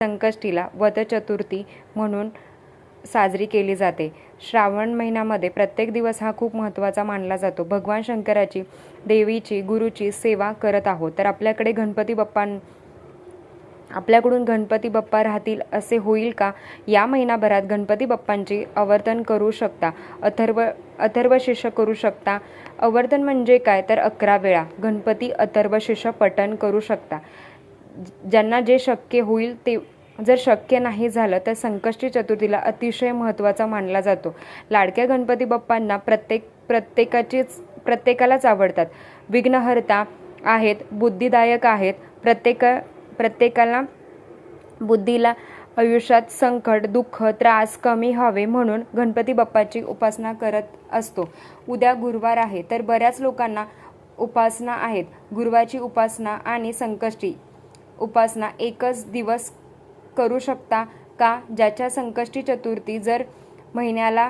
संकष्टीला वटचतुर्थी म्हणून साजरी केली जाते। श्रावण महिन्यामध्ये प्रत्येक दिवस हा खूप महत्त्वाचा मानला जातो। भगवान शंकराची, देवीची, गुरुची सेवा करत आहोत तर आपल्याकडून गणपती बाप्पा राहतील असे होईल का? या महिनाभरात गणपती बाप्पांची आवर्तन करू शकता, अथर्व शीर्ष करू शकता। आवर्तन म्हणजे काय तर 11 वेळा गणपती अथर्व शीर्ष पठण करू शकता। ज्यांना जे शक्य होईल ते, जर शक्य नाही झालं तर संकष्टी चतुर्थीला अतिशय महत्त्वाचा मानला जातो। लाडक्या गणपती बाप्पांना प्रत्येकालाच आवडतात। विघ्नहर्ता आहेत, बुद्धिदायक आहेत। प्रत्येकाला बुद्धीला आयुष्यात संकट, दुःख, त्रास कमी व्हावे म्हणून गणपती बाप्पाची उपासना करत असतो। उद्या गुरुवार आहे तर बऱ्याच लोकांना उपासना आहेत। गुरुवारची उपासना आणि संकष्टी उपासना एकच दिवस करू शकता का? ज्याच्या संकष्टी चतुर्थी जर महिन्याला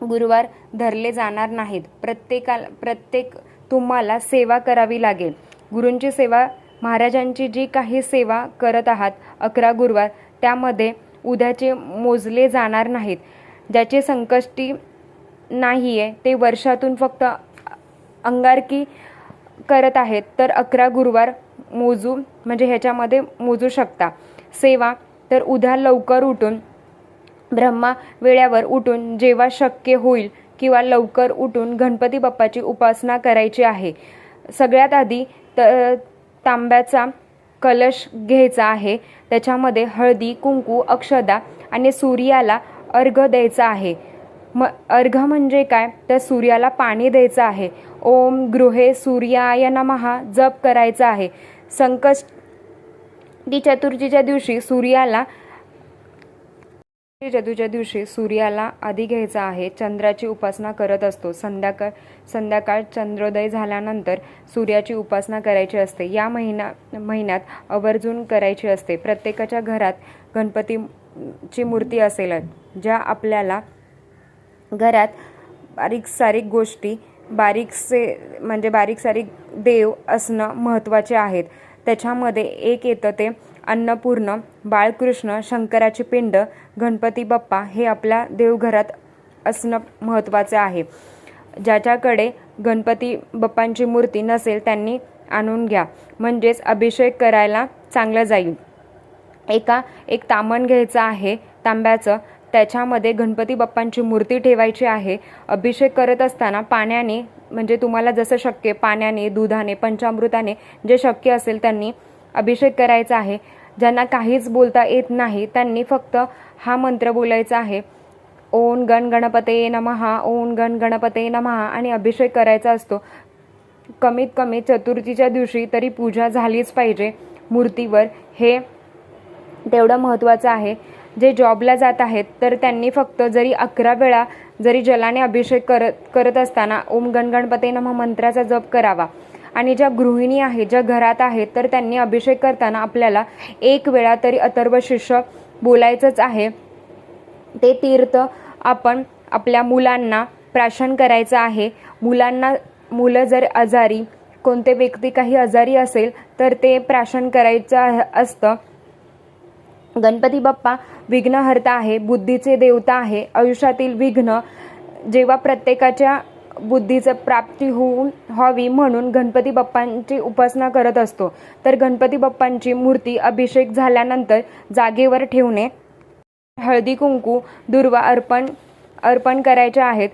गुरुवार धरले जाणार नाहीत, तुम्हाला सेवा करावी लागेल। गुरूंची सेवा, महाराजांची जी काही सेवा करत आहात 11 गुरुवार, त्यामध्ये उद्याचे मोजले जाणार नाहीत। ज्याचे संकष्टी नाहीये ते वर्षातून फक्त अंगारकी करत आहेत तर 11 गुरुवार म्हणजे ह्याच्यामध्ये मोजू शकता। सेवा तर उद्या लवकर उठून, ब्रह्मा वेळेवर उठून जेव्हा शक्य होईल किंवा लवकर उठून गणपती बाप्पाची उपासना करायची आहे। सगळ्यात आधी तांब्याचा कलश घ्यायचा आहे, त्याच्यामध्ये हळदी, कुंकू, अक्षदा आणि सूर्याला अर्घ द्यायचा आहे। अर्घ म्हणजे काय तर सूर्याला पाणी द्यायचं आहे। ओम गृहे सूर्याय नमः जप करायचा आहे। संकष्टी चतुर्थीच्या दिवशी सूर्याला आधी घ्यायचा आहे। चंद्राची उपासना करत असतो। संध्याकाळ चंद्रोदय झाल्यानंतर सूर्याची उपासना करायची असते। या महिन्यात आवर्जून करायची असते। प्रत्येकाच्या घरात गणपतीची मूर्ती असेल। ज्या आपल्याला घरात बारीक सारीक देव असणं महत्त्वाचे आहेत। त्याच्यामध्ये एक येतं ते अन्नपूर्ण, बाळकृष्ण, शंकराची पिंड, गणपती बाप्पा हे आपल्या देवघरात असणं महत्त्वाचे आहे। ज्याच्याकडे गणपती बाप्पांची मूर्ती नसेल त्यांनी आणून घ्या, म्हणजेच अभिषेक करायला चांगलं जाईल। एक तामण घ्यायचं आहे तांब्याचं, त्याच्यामध्ये गणपती बाप्पांची मूर्ती ठेवायची आहे। अभिषेक करत असताना पाण्याने, म्हणजे तुम्हाला जसं शक्य पाण्याने, दुधाने, पंचामृताने जे शक्य असेल त्यांनी अभिषेक करायचा आहे। ज्यांना काहीच बोलता येत नाही त्यांनी फक्त हा मंत्र बोलायचा आहे, ओम गण गणपते नमः, ओम गण गणपते नमः, आणि अभिषेक करायचा असतो। कमीत कमी चतुर्थीच्या दिवशी तरी पूजा झालीच पाहिजे मूर्तीवर, हे तेवढं महत्त्वाचं आहे। जे जॉबला जात आहेत तर त्यांनी फक्त जरी 11 वेळा जरी जलाने अभिषेक करत असताना ओम गण गणपते नमः मंत्राचा जप करावा। आणि ज्या गृहिणी आहेत, ज्या घरात आहेत तर त्यांनी अभिषेक करताना आपल्याला 1 वेळा तरी अथर्व शीर्ष बोलायचंच आहे। ते तीर्थ आपण आपल्या मुलांना प्राशन करायचं आहे। मुलं जर आजारी, कोणते व्यक्ती काही आजारी असेल तर ते प्राशन करायचं असतं। गणपती बाप्पा विघ्नहर्ता आहे, बुद्धीचे देवता आहे। आयुष्यातील विघ्न जेव्हा प्रत्येकाच्या बुद्धीचं प्राप्ती व्हावी म्हणून गणपती बाप्पांची उपासना करत असतो। तर गणपती बाप्पांची मूर्ती अभिषेक झाल्यानंतर जागेवर ठेवणे, हळदी कुंकू दुर्वा अर्पण करायचे आहेत।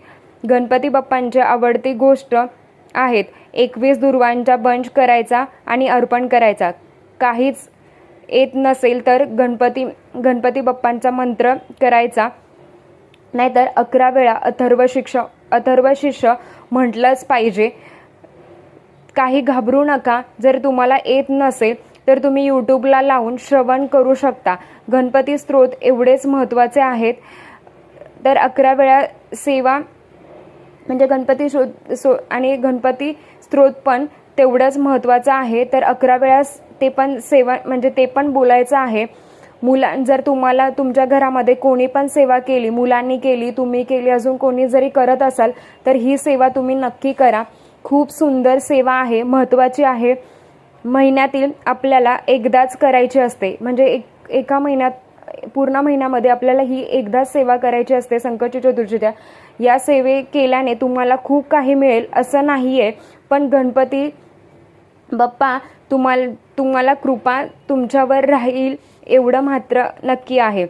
गणपती बाप्पांची आवडती गोष्ट आहेत 21 दुर्वांचा बंच करायचा आणि अर्पण करायचा। काहीच येत नसेल तर गणपती बाप्पांचा मंत्र करायचा, नाहीतर 11 वेळा अथर्व शीर्ष म्हटलंच पाहिजे। काही घाबरू नका, जर तुम्हाला येत नसेल तर तुम्ही यूट्यूबला लावून श्रवण करू शकता। गणपती स्तोत्र एवढेच महत्त्वाचे आहेत। तर 11 वेळा सेवा म्हणजे गणपती स्तोत्र पण तेवढंच महत्त्वाचं आहे। तर 11 वेळा ते पण सेवा म्हणजे ते पण बोलायचं आहे। जर तुम्हाला तुमच्या घरामध्ये कोणी पण सेवा केली, मुलांनी केली, तुम्ही केली, अजून कोणी जरी करत असाल तर ही सेवा तुम्ही नक्की करा। खूप सुंदर सेवा आहे, महत्त्वाची आहे। महिन्यातील आपल्याला एकदाच करायची असते, म्हणजे एका महिन्यात पूर्ण महिन्यामध्ये आपल्याला ही एकदाच सेवा करायची असते संकट चतुर्थीच्या. या सेवे केल्याने तुम्हाला खूप काही मिळेल असं नाही आहे, पण गणपती बाप्पा तुम्हाला कृपा तुमच्यावर राहील एवढं मात्र नक्की आहे.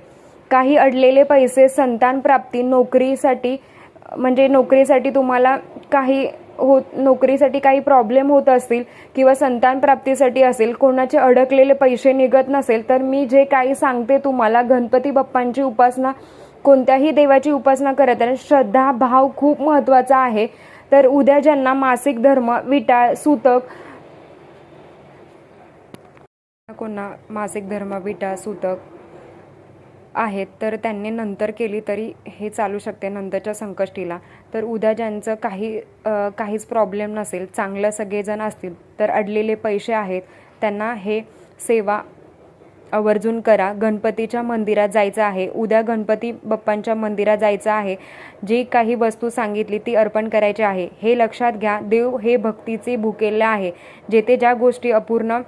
काही अडलेले पैसे, संतान प्राप्ती, नोकरीसाठी तुम्हाला नोकरीसाठी काही प्रॉब्लेम होत असतील किंवा संतान प्राप्तीसाठी असेल, कोणाचे अडकलेले पैसे निघत नसेल, तर मी जे काही सांगते तुम्हाला, गणपती बाप्पांची उपासना, कोणत्याही देवाची उपासना करत आहे, श्रद्धा भाव खूप महत्त्वाचा आहे. तर उद्या ज्यांना मासिक धर्म, विटाळ, सुतक, आहेत तर त्यांनी नंतर केली तरी हे चालू शकते नंतरच्या संकष्टीला. तर उद्या ज्यांचं काहीच प्रॉब्लेम नसेल, चांगलं सगळेजण असतील, तर अडलेले पैसे आहेत त्यांना हे सेवा आवर्जून करा. गणपतीच्या मंदिरात जायचं आहे उद्या, गणपती बाप्पांच्या मंदिरात जायचं आहे. जी काही वस्तू सांगितली ती अर्पण करायची आहे. हे लक्षात घ्या, देव हे भक्तीचे भुकेले आहे. जेथे ज्या गोष्टी अपूर्ण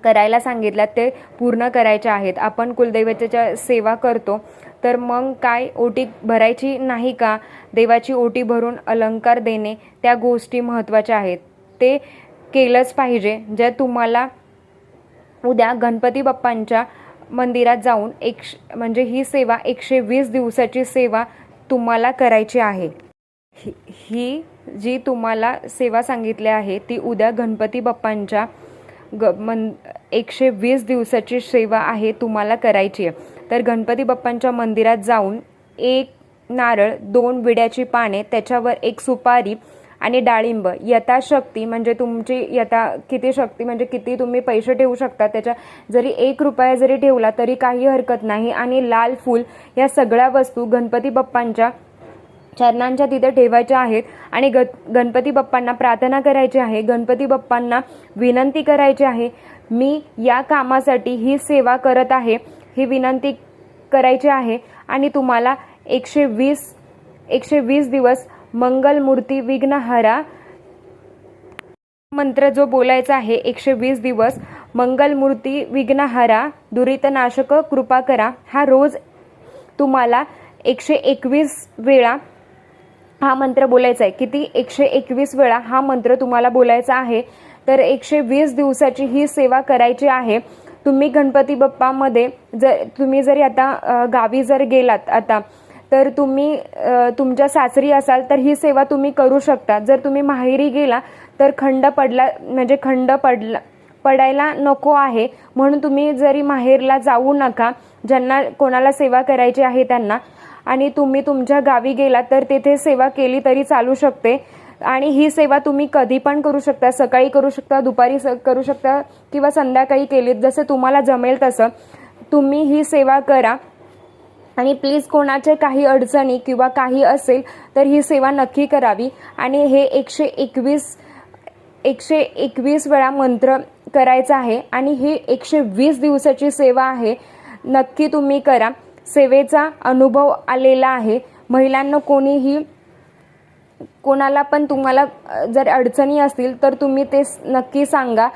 करायला सांगितल्यात ते पूर्ण करायच्या आहेत. आपण कुलदैवतेच्या सेवा करतो तर मग काय ओटी भरायची नाही का? देवाची ओटी भरून अलंकार देणे, त्या गोष्टी महत्त्वाच्या आहेत, ते केलंच पाहिजे. जे तुम्हाला उद्या गणपती बाप्पांच्या मंदिरात जाऊन ही सेवा 120 दिवसाची सेवा तुम्हाला करायची आहे. ही जी तुम्हाला सेवा सांगितली आहे ती उद्या गणपती बाप्पांच्या 120 दिवसाची सेवा आहे, तुम्हाला करायची आहे. तर गणपती बाप्पांच्या मंदिरात जाऊन 1 नारळ, 2 विड्याची पाने, त्याच्यावर 1 सुपारी आणि डाळिंब यथाशक्ती, म्हणजे तुमची किती शक्ती, म्हणजे किती तुम्ही पैसे ठेवू शकता, त्याच्या जरी 1 रुपया जरी ठेवला तरी काही हरकत नाही. आणि लाल फूल, या सगळ्या वस्तू गणपती बाप्पांच्या चरणांच्या तिथे ठेवायच्या आहेत. आणि गणपती बाप्पांना प्रार्थना करायची आहे, गणपती बाप्पांना विनंती करायची आहे, मी या कामासाठी ही सेवा करत आहे, ही विनंती करायची आहे. आणि तुम्हाला 120 दिवस मंगलमूर्ती विघ्नहरा मंत्र जो बोलायचा आहे, 120 दिवस मंगलमूर्ती विघ्नहरा दुरितनाशक कृपा करा, हा रोज तुम्हाला 121 वेळा हा मंत्र बोलायचा आहे. किती? 121 वेळा हा मंत्र तुम्हाला बोलायचा आहे. तर 120 दिवसाची ही सेवा करायची आहे. तुम्ही गणपती बाप्पामध्ये तुम्ही जरी आता गावी जर गेलात आता, तर तुम्ही तुमच्या सासरी असाल तर ही सेवा तुम्ही करू शकता. जर तुम्ही माहेरी गेला तर खंड पडायला नको आहे, म्हणून तुम्ही जरी माहेरला जाऊ नका, ज्यांना कोणाला सेवा करायची आहे त्यांना. आणि तुम्ही तुमच्या गावी गेला तर तेथे सेवा केली तरी चालू शकते. आणि ही सेवा तुम्ही कधी पण करू शकता, सकाळी करू शकता, दुपारी करू शकता किंवा संध्याकाळी केलीत, जसं तुम्हाला जमेल तसं तुम्ही ही सेवा करा. आणि प्लीज कोणाचे काही अडचणी किंवा काही असेल तर ही सेवा नक्की करावी. आणि हे 121 वेळा मंत्र करायचा आहे. आणि ही 120 दिवसाची सेवा आहे, नक्की तुम्ही करा. सेवेचा अनुभव आलेला आहे. महिलांना कोणाला पण तुम्हाला जर अडचणी असतील तर तुम्ही ते नक्की सांगा,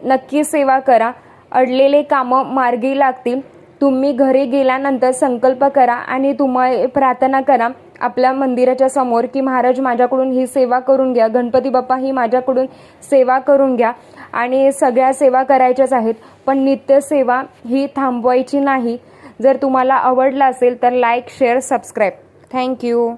नक्की सेवा करा, अडलेले कामं मार्गी लागतील. तुम्ही घरी गेल्यानंतर संकल्प करा आणि तुम्ही प्रार्थना करा आपल्या मंदिराच्या समोर की महाराज माझ्याकडून ही सेवा करून घ्या, गणपती बाप्पा ही माझ्याकडून सेवा करून घ्या. आणि सगळ्या सेवा करायच्याच आहेत, पण नित्य सेवा ही थांबवायची नाही. जर तुम्हाला आवडलं असेल तर लाईक, शेअर, सबस्क्राईब. थँक्यू.